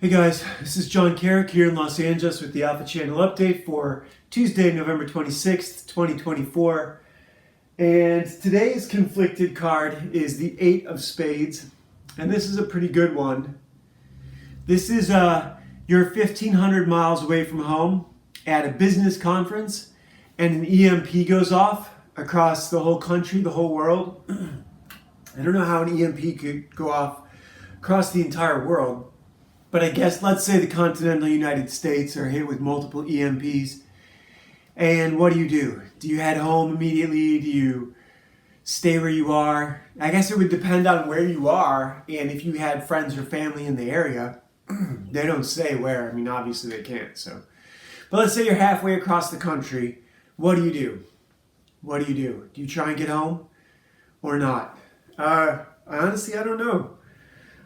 Hey guys, this is John Carrick here in Los Angeles with the Alpha Channel update for Tuesday, November 26th, 2024. And today's conflicted card is the Eight of Spades. And this is a pretty good one. This is you're 1,500 miles away from home at a business conference and an EMP goes off across the whole country, the whole world. I don't know how an EMP could go off across the entire world. But I guess let's say the continental United States are hit with multiple EMPs. And what do? Do you head home immediately? Do you stay where you are? I guess it would depend on where you are and if you had friends or family in the area. They don't say where. I mean, obviously they can't. But let's say you're halfway across the country. What do? What do? Do you try and get home or not? Honestly, I don't know.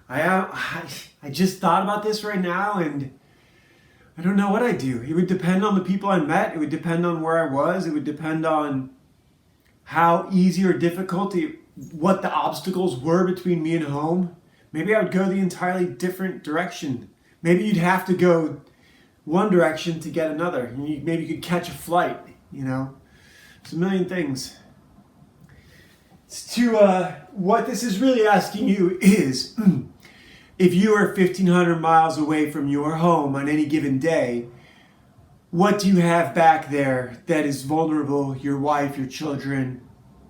I just thought about this right now and I don't know what I'd do. It would depend on the people I met. It would depend on where I was. It would depend on how easy or difficult, what the obstacles were between me and home. Maybe I would go the entirely different direction. Maybe you'd have to go one direction to get another. Maybe you could catch a flight, It's a million things. What this is really asking you is, if you are 1,500 miles away from your home on any given day, what do you have back there that is vulnerable? Your wife, your children?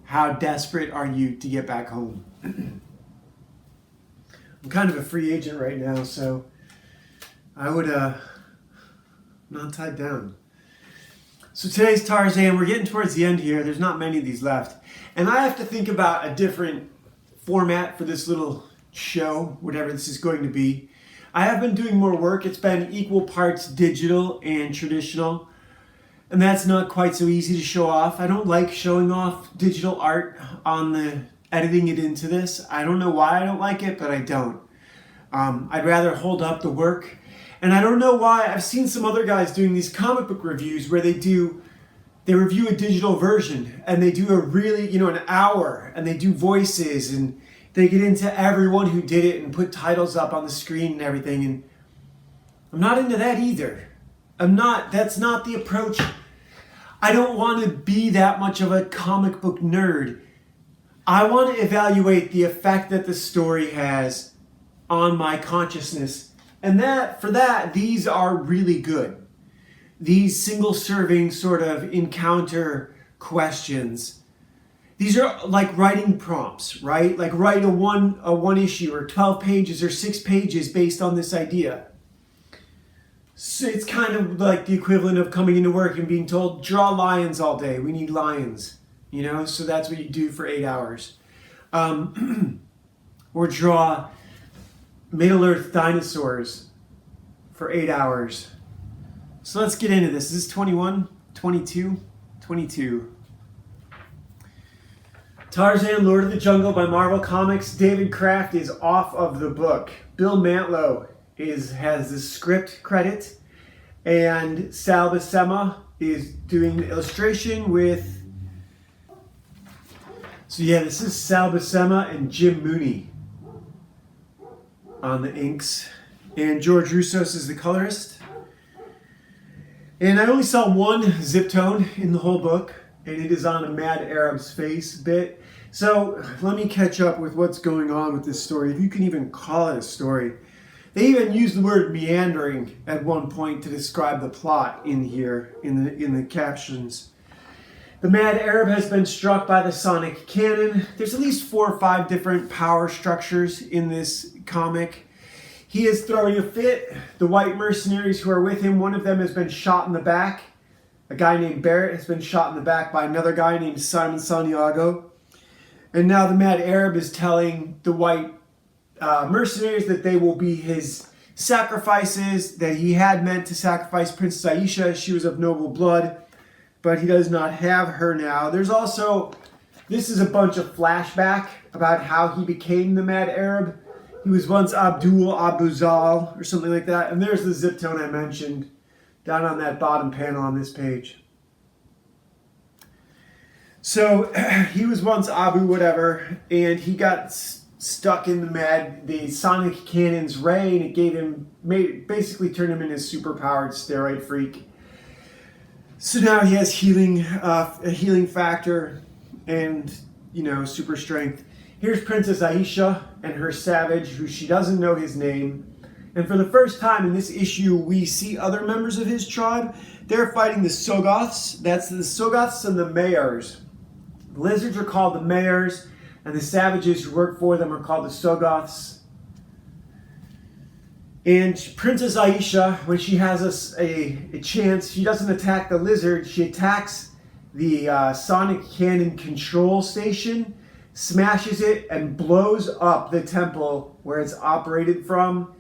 How desperate are you to get back home? I'm kind of a free agent right now, so I would not tied down. So today's Tarzan, we're getting towards the end here. There's not many of these left. And I have to think about a different format for this little show, whatever this is going to be. I have been doing more work. It's been equal parts digital and traditional. And that's not quite so easy to show off. I don't like showing off digital art on the editing it into this. I don't know why I don't like it, but I don't. I'd rather hold up the work. And I don't know why. I've seen some other guys doing these comic book reviews where they review a digital version and they do a really, an hour and they do voices and they get into everyone who did it and put titles up on the screen and everything. And I'm not into that either. That's not the approach. I don't want to be that much of a comic book nerd. I want to evaluate the effect that the story has on my consciousness. And for that, these are really good. These single serving sort of encounter questions. These are like writing prompts, right? Like write a one issue or 12 pages or 6 pages based on this idea. So it's kind of like the equivalent of coming into work and being told, draw lions all day. We need lions, So that's what you do for 8 hours. Or draw Middle Earth dinosaurs for 8 hours. So let's get into this. Is this 21, 22, 22. Tarzan, Lord of the Jungle by Marvel Comics. David Kraft is off of the book. Bill Mantlo has the script credit. And Sal Buscema is doing the illustration with... So yeah, this is Sal Buscema and Jim Mooney on the inks. And George Roussos is the colorist. And I only saw one zip tone in the whole book, and it is on a Mad Arab's face bit. So let me catch up with what's going on with this story, if you can even call it a story. They even use the word meandering at one point to describe the plot in here, in the captions. The Mad Arab has been struck by the sonic cannon. There's at least 4 or 5 different power structures in this comic. He is throwing a fit. The white mercenaries who are with him, one of them has been shot in the back. A guy named Barrett has been shot in the back by another guy named Simon Santiago. And now the Mad Arab is telling the white mercenaries that they will be his sacrifices, that he had meant to sacrifice Princess Aisha. She was of noble blood, but he does not have her now. There's also, this is a bunch of flashback about how he became the Mad Arab. He was once Abdul Abuzal or something like that. And there's the zip tone I mentioned down on that bottom panel on this page. So he was once Abu whatever, and he got stuck in the sonic cannon's ray, and it basically turned him into a superpowered steroid freak. So now he has a healing factor and, super strength. Here's Princess Aisha and her savage, who she doesn't know his name. And for the first time in this issue, we see other members of his tribe. They're fighting the Sogoths. That's the Sogoths and the Mayors. The lizards are called the Mayors, and the savages who work for them are called the Sogoths. And Princess Aisha, when she has a chance, she doesn't attack the lizard. She attacks the sonic cannon control station, smashes it, and blows up the temple where it's operated from,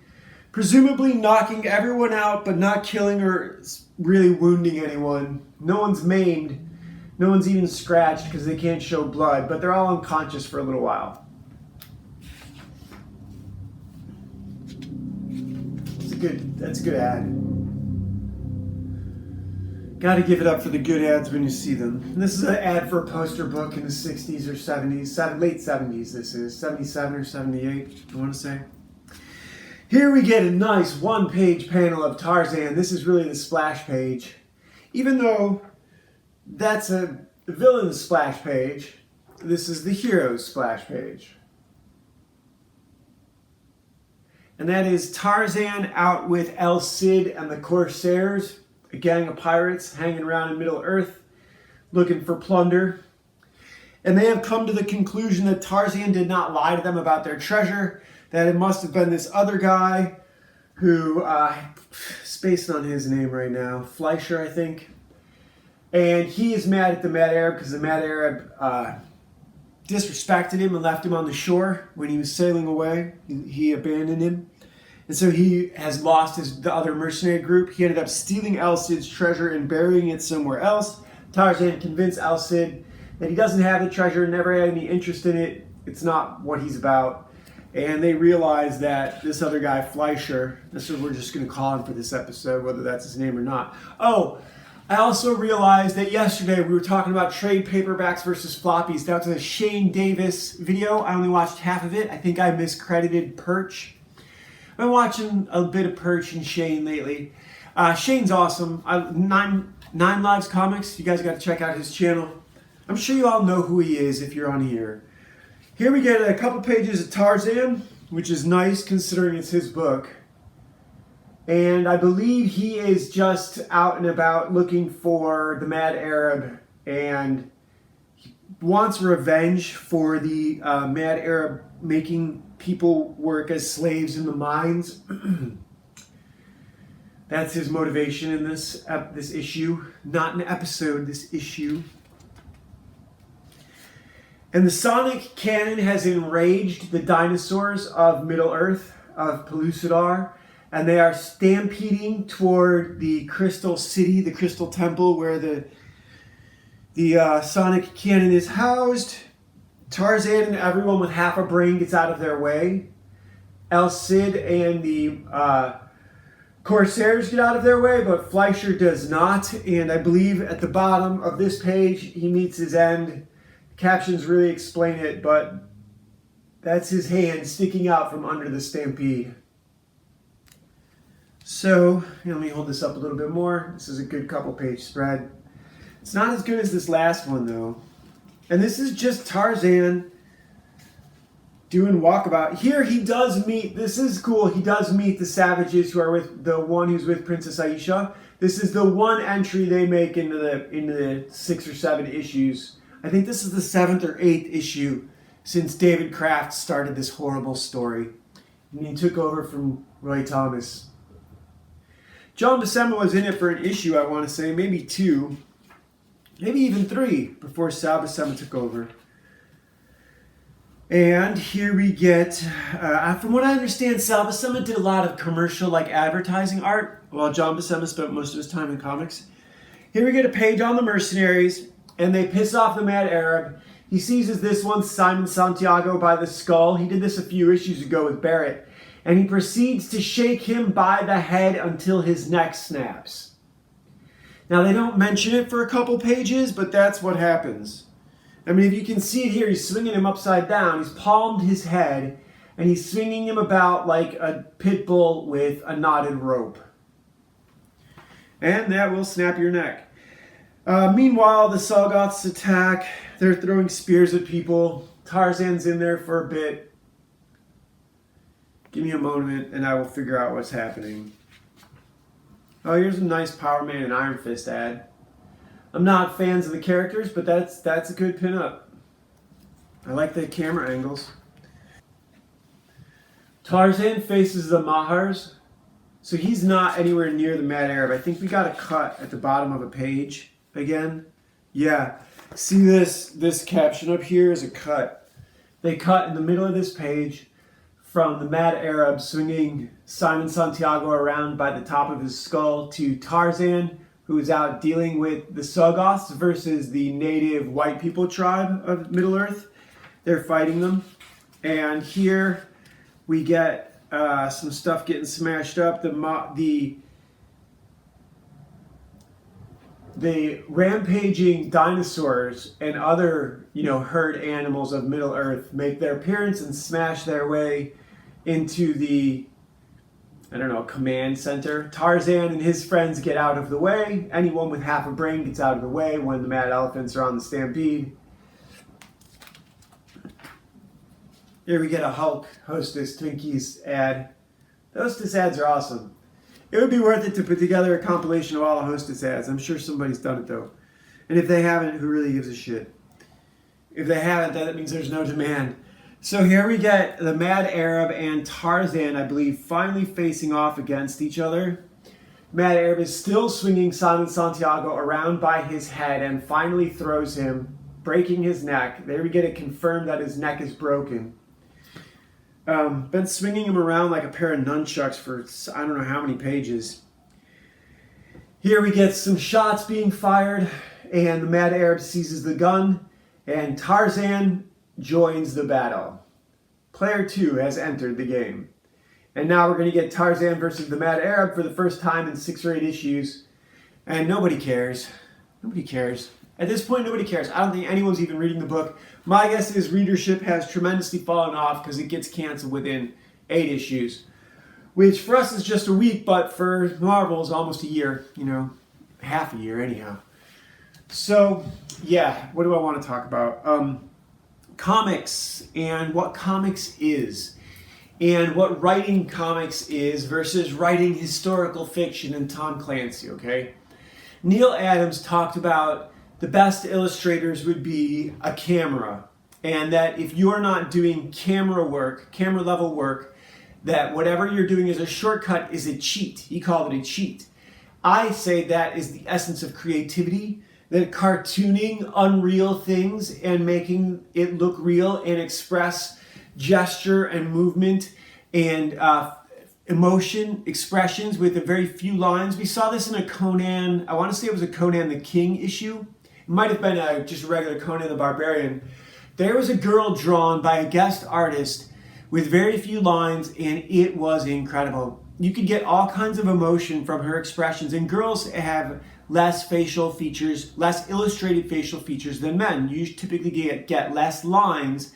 presumably knocking everyone out, but not killing or really wounding anyone. No one's maimed. No one's even scratched because they can't show blood, but they're all unconscious for a little while. That's a good ad. Gotta give it up for the good ads when you see them. And this is an ad for a poster book in the 60s or 70s, late 70s this is, 77 or 78, I want to say. Here we get a nice one-page panel of Tarzan. This is really the splash page. Even though that's the villain's splash page, this is the hero's splash page. And that is Tarzan out with El Cid and the Corsairs, a gang of pirates hanging around in Middle Earth looking for plunder. And they have come to the conclusion that Tarzan did not lie to them about their treasure, that it must have been this other guy who, spacing on his name right now, Fleischer, I think. And he is mad at the Mad Arab because the Mad Arab disrespected him and left him on the shore when he was sailing away. He abandoned him. And so he has lost the other mercenary group. He ended up stealing El Cid's treasure and burying it somewhere else. Tarzan convinced El Cid that he doesn't have the treasure, never had any interest in it. It's not what he's about. And they realize that this other guy, Fleischer, this is what we're just going to call him for this episode, whether that's his name or not. Oh, I also realized that yesterday we were talking about trade paperbacks versus floppies. That was a Shane Davis video. I only watched half of it. I think I miscredited Perch. I've been watching a bit of Perch and Shane lately. Shane's awesome. Nine Lives Comics. You guys got to check out his channel. I'm sure you all know who he is if you're on here. Here we get a couple pages of Tarzan, which is nice considering it's his book. And I believe he is just out and about looking for the Mad Arab, and he wants revenge for the Mad Arab making people work as slaves in the mines. That's his motivation in this issue. Not an episode, this issue. And the sonic cannon has enraged the dinosaurs of Middle Earth, of Pellucidar, and they are stampeding toward the Crystal City, the Crystal Temple, where the sonic cannon is housed. Tarzan and everyone with half a brain gets out of their way. El Cid and the Corsairs get out of their way, but Fleischer does not. And I believe at the bottom of this page, he meets his end. Captions really explain it, but that's his hand sticking out from under the stampede. So, let me hold this up a little bit more. This is a good couple page spread. It's not as good as this last one though. And this is just Tarzan doing walkabout. Here he does meet, this is cool, he does meet the savages who are with the one who's with Princess Aisha. This is the one entry they make into the 6 or 7 issues. I think this is the 7th or 8th issue since David Kraft started this horrible story. And he took over from Roy Thomas. John Buscema was in it for an issue, I want to say, maybe 2, maybe even 3, before Sal Buscema took over. And here we get, from what I understand, Sal Buscema did a lot of commercial, advertising art, while John Buscema spent most of his time in comics. Here we get a page on the mercenaries, and they piss off the Mad Arab. He seizes this one, Simon Santiago, by the skull. He did this a few issues ago with Barrett. And he proceeds to shake him by the head until his neck snaps. Now, they don't mention it for a couple pages, but that's what happens. I mean, if you can see it here, he's swinging him upside down. He's palmed his head, and he's swinging him about like a pit bull with a knotted rope. And that will snap your neck. Meanwhile, the Salgoths attack. They're throwing spears at people. Tarzan's in there for a bit. Give me a moment, and I will figure out what's happening. Oh, here's a nice Power Man and Iron Fist ad. I'm not fans of the characters, but that's a good pinup. I like the camera angles. Tarzan faces the Mahars. So he's not anywhere near the Mad Arab. I think we got a cut at the bottom of a page again. Yeah. See this caption up here is a cut. They cut in the middle of this page from the Mad Arab swinging Simon Santiago around by the top of his skull to Tarzan, who is out dealing with the Salgoths versus the native white people tribe of Middle-earth. They're fighting them. And here we get some stuff getting smashed up. The rampaging dinosaurs and other, herd animals of Middle-earth make their appearance and smash their way into the, command center. Tarzan and his friends get out of the way. Anyone with half a brain gets out of the way when the mad elephants are on the stampede. Here we get a Hulk Hostess Twinkies ad. The Hostess ads are awesome. It would be worth it to put together a compilation of all the Hostess ads. I'm sure somebody's done it though. And if they haven't, who really gives a shit? If they haven't, then it means there's no demand. So here we get the Mad Arab and Tarzan, I believe, finally facing off against each other. Mad Arab is still swinging Simon Santiago around by his head and finally throws him, breaking his neck. There we get it confirmed that his neck is broken. Been swinging him around like a pair of nunchucks for I don't know how many pages. Here we get some shots being fired, and the Mad Arab seizes the gun, and Tarzan joins the battle. Player 2 has entered the game. And now we're going to get Tarzan versus the Mad Arab for the first time in 6 or 8 issues. And nobody cares. Nobody cares. At this point, nobody cares. I don't think anyone's even reading the book. My guess is readership has tremendously fallen off because it gets canceled within 8 issues. Which for us is just a week, but for Marvel is almost a year. Half a year anyhow. So, yeah, what do I want to talk about? Comics and what comics is. And what writing comics is versus writing historical fiction and Tom Clancy, okay? Neil Adams talked about the best illustrators would be a camera, and that if you're not doing camera level work, that whatever you're doing as a shortcut is a cheat. He called it a cheat. I say that is the essence of creativity, that cartooning unreal things and making it look real and express gesture and movement and emotion expressions with a very few lines. We saw this in a Conan, I want to say it was a Conan the King issue. It might have been just a regular Conan the Barbarian. There was a girl drawn by a guest artist with very few lines, and it was incredible. You could get all kinds of emotion from her expressions, and girls have less facial features, less illustrated facial features than men. You typically get less lines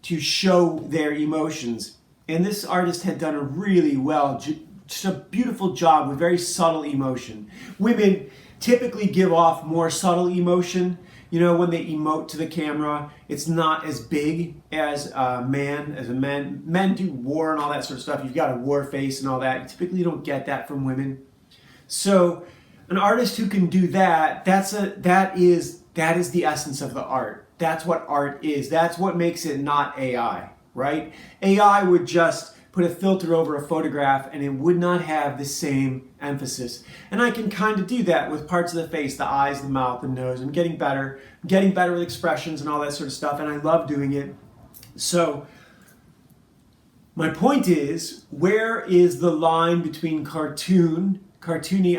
to show their emotions. And this artist had done a really just a beautiful job with very subtle emotion. Women typically give off more subtle emotion. When they emote to the camera, it's not as big as men. Men do war and all that sort of stuff. You've got a war face and all that. You typically don't get that from women. So an artist who can do that, that is the essence of the art. That's what art is. That's what makes it not AI, right? AI would just put a filter over a photograph and it would not have the same emphasis. And I can kind of do that with parts of the face, the eyes, the mouth, the nose. I'm getting better with expressions and all that sort of stuff, and I love doing it. So my point is, where is the line between cartoony?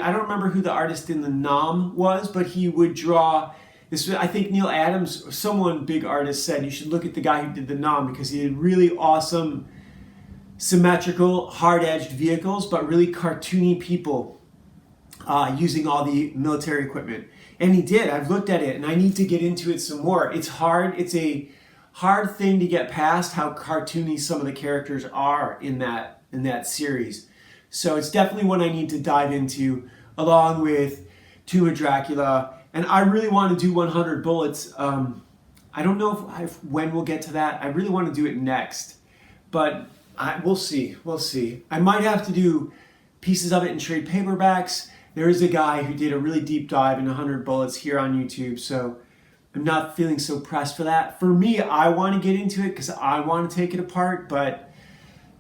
I don't remember who the artist in the Nam was, but he would draw this. I think Neil Adams, someone big artist, said you should look at the guy who did the Nam because he had really awesome symmetrical, hard-edged vehicles, but really cartoony people. using all the military equipment. And he did. I've looked at it and I need to get into it some more. It's hard. It's a hard thing to get past how cartoony some of the characters are in that series. So it's definitely one I need to dive into, along with Tomb of Dracula. And I really want to do 100 Bullets. I don't know when we'll get to that. I really want to do it next. But we'll see. We'll see. I might have to do pieces of it in trade paperbacks. There is a guy who did a really deep dive in 100 Bullets here on YouTube. So I'm not feeling so pressed for that. For me, I want to get into it because I want to take it apart. But,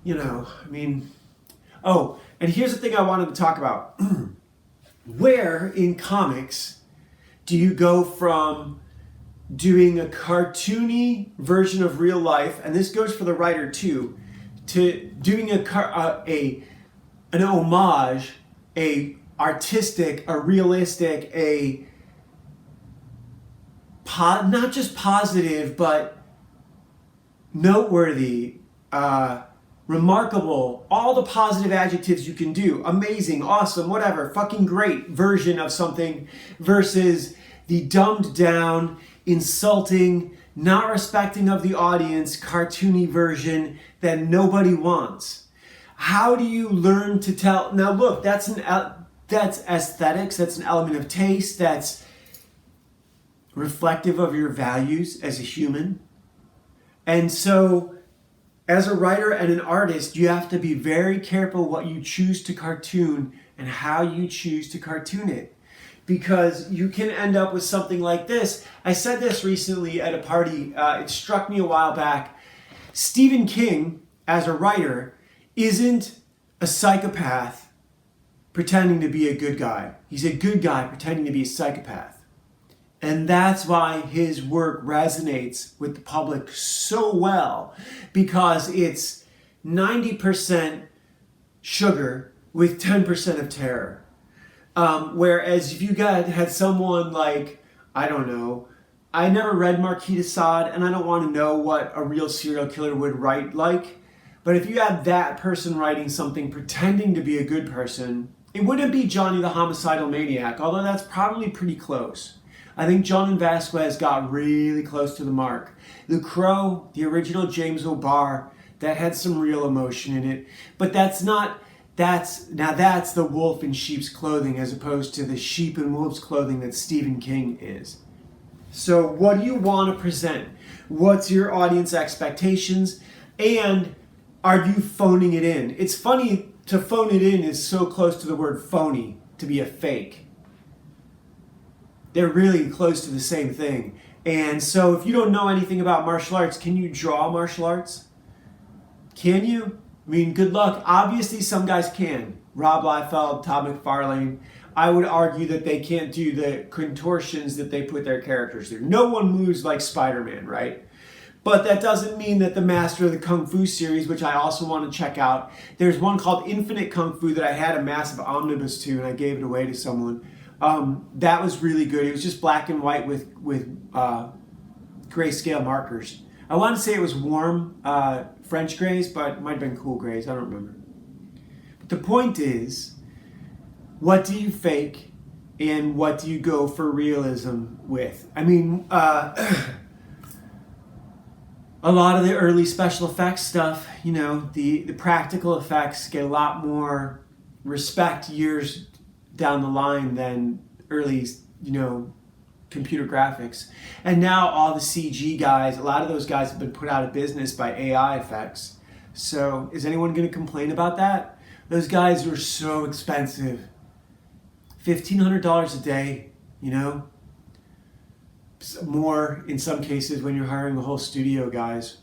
you know, I mean... Oh, and here's the thing I wanted to talk about. Where in comics do you go from doing a cartoony version of real life, and this goes for the writer too, to doing an homage, a artistic, a realistic, not just positive, but noteworthy, remarkable, all the positive adjectives you can do, amazing, awesome, whatever, fucking great version of something versus the dumbed down, insulting, not respecting of the audience, cartoony version that nobody wants. How do you learn to tell? Now look, that's aesthetics, that's an element of taste, that's reflective of your values as a human. And so as a writer and an artist, you have to be very careful what you choose to cartoon and how you choose to cartoon it. Because you can end up with something like this. I said this recently at a party. It struck me a while back. Stephen King, as a writer, isn't a psychopath pretending to be a good guy. He's a good guy pretending to be a psychopath. And that's why his work resonates with the public so well, because it's 90% sugar with 10% of terror. Whereas if you had someone like, I don't know, I never read Marquis de Sade, and I don't want to know what a real serial killer would write like, but if you had that person writing something pretending to be a good person, it wouldn't be Johnny the Homicidal Maniac, although that's probably pretty close. I think John and Vasquez got really close to the mark. The Crow, the original James O'Barr, that had some real emotion in it. But that's the wolf in sheep's clothing as opposed to the sheep in wolf's clothing that Stephen King is. So what do you want to present? What's your audience expectations? And are you phoning it in? It's funny, to phone it in is so close to the word phony, to be a fake. They're really close to the same thing. And so if you don't know anything about martial arts, can you draw martial arts? Can you? I mean, good luck. Obviously, some guys can. Rob Liefeld, Todd McFarlane. I would argue that they can't do the contortions that they put their characters through. No one moves like Spider-Man, right? But that doesn't mean that the Master of the Kung Fu series, which I also want to check out, there's one called Infinite Kung Fu that I had a massive omnibus to, and I gave it away to someone. That was really good. It was just black and white with grayscale markers. I want to say it was warm French grays, but it might have been cool grays. I don't remember. But the point is, what do you fake and what do you go for realism with? I mean, a lot of the early special effects stuff, you know, the practical effects get a lot more respect years down the line than early, you know, computer graphics. And now all the CG guys, a lot of those guys have been put out of business by AI effects. So is anyone going to complain about that? Those guys were so expensive. $1,500 a day, you know? More in some cases when you're hiring a whole studio, guys,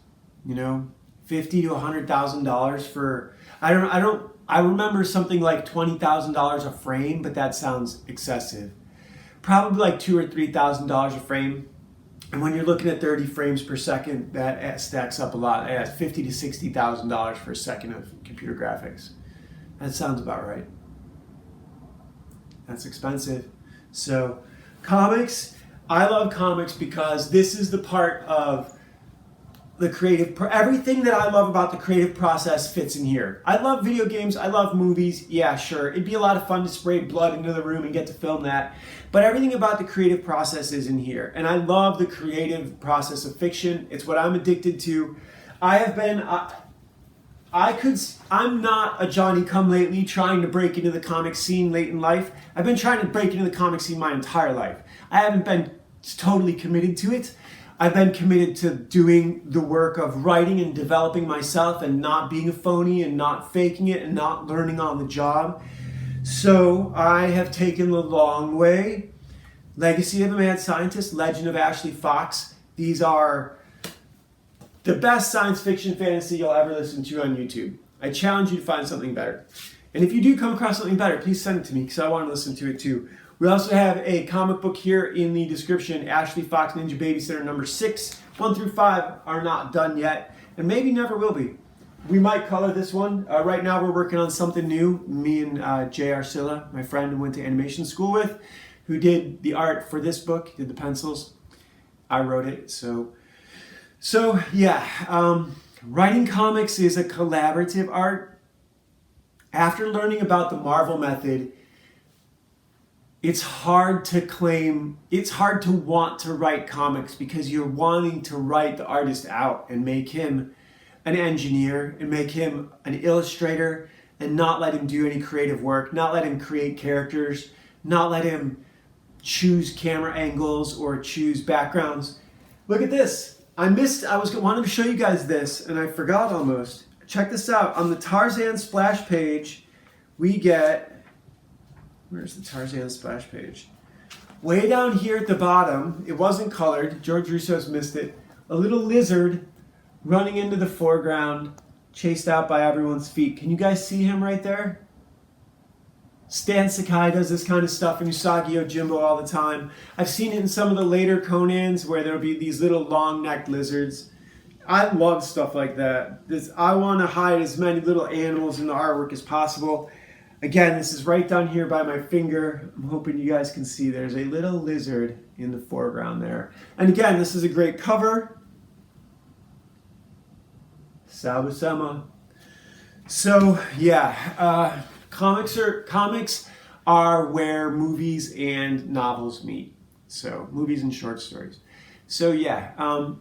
you know? $50,000 to $100,000 for, I remember something like $20,000 a frame, but that sounds excessive. Probably like $2,000 or $3,000 a frame. And when you're looking at 30 frames per second, that stacks up a lot. It has $50,000 to $60,000 for a second of computer graphics. That sounds about right. That's expensive. So comics, I love comics because this is the part of the everything that I love about the creative process fits in here. I love video games, I love movies, yeah, sure. It'd be a lot of fun to spray blood into the room and get to film that. But everything about the creative process is in here. And I love the creative process of fiction. It's what I'm addicted to. I'm not a Johnny-come-lately trying to break into the comic scene late in life. I've been trying to break into the comic scene my entire life. I haven't been totally committed to it. I've been committed to doing the work of writing and developing myself and not being a phony and not faking it and not learning on the job. So I have taken the long way. Legacy of a Mad Scientist, Legend of Ashley Fox. These are the best science fiction fantasy you'll ever listen to on YouTube. I challenge you to find something better. And if you do come across something better, please send it to me because I want to listen to it too. We also have a comic book here in the description, Ashley Fox Ninja Babysitter number 6. 1 through 5 are not done yet, and maybe never will be. We might color this one. Right now we're working on something new. Me and Jay Arcilla, my friend who went to animation school with, who did the art for this book, did the pencils. I wrote it, so yeah. Writing comics is a collaborative art. After learning about the Marvel method, it's hard to want to write comics because you're wanting to write the artist out and make him an engineer and make him an illustrator and not let him do any creative work, not let him create characters, not let him choose camera angles or choose backgrounds. Look at this. I wanted to show you guys this and I forgot almost. Check this out. On the Tarzan splash page, we get, where's the Tarzan splash page? Way down here at the bottom, it wasn't colored, George Russo's missed it, a little lizard running into the foreground, chased out by everyone's feet. Can you guys see him right there? Stan Sakai does this kind of stuff in Usagi Yojimbo all the time. I've seen it in some of the later Conans where there'll be these little long-necked lizards. I love stuff like that. I want to hide as many little animals in the artwork as possible. Again, this is right down here by my finger. I'm hoping you guys can see there's a little lizard in the foreground there. And again, this is a great cover. Buscema. So yeah, comics are where movies and novels meet. So movies and short stories. So yeah,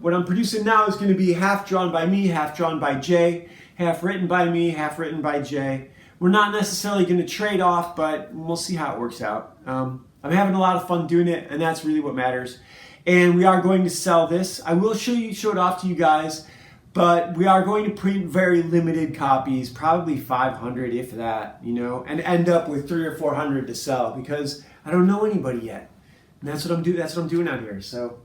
what I'm producing now is going to be half drawn by me, half drawn by Jay, half written by me, half written by Jay. We're not necessarily going to trade off, but we'll see how it works out. I'm having a lot of fun doing it, and that's really what matters. And we are going to sell this. I will show it off to you guys, but we are going to print very limited copies, probably 500 if that, and end up with 300 or 400 to sell because I don't know anybody yet. And that's what I'm doing out here. So,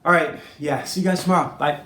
all right, yeah, see you guys tomorrow. Bye.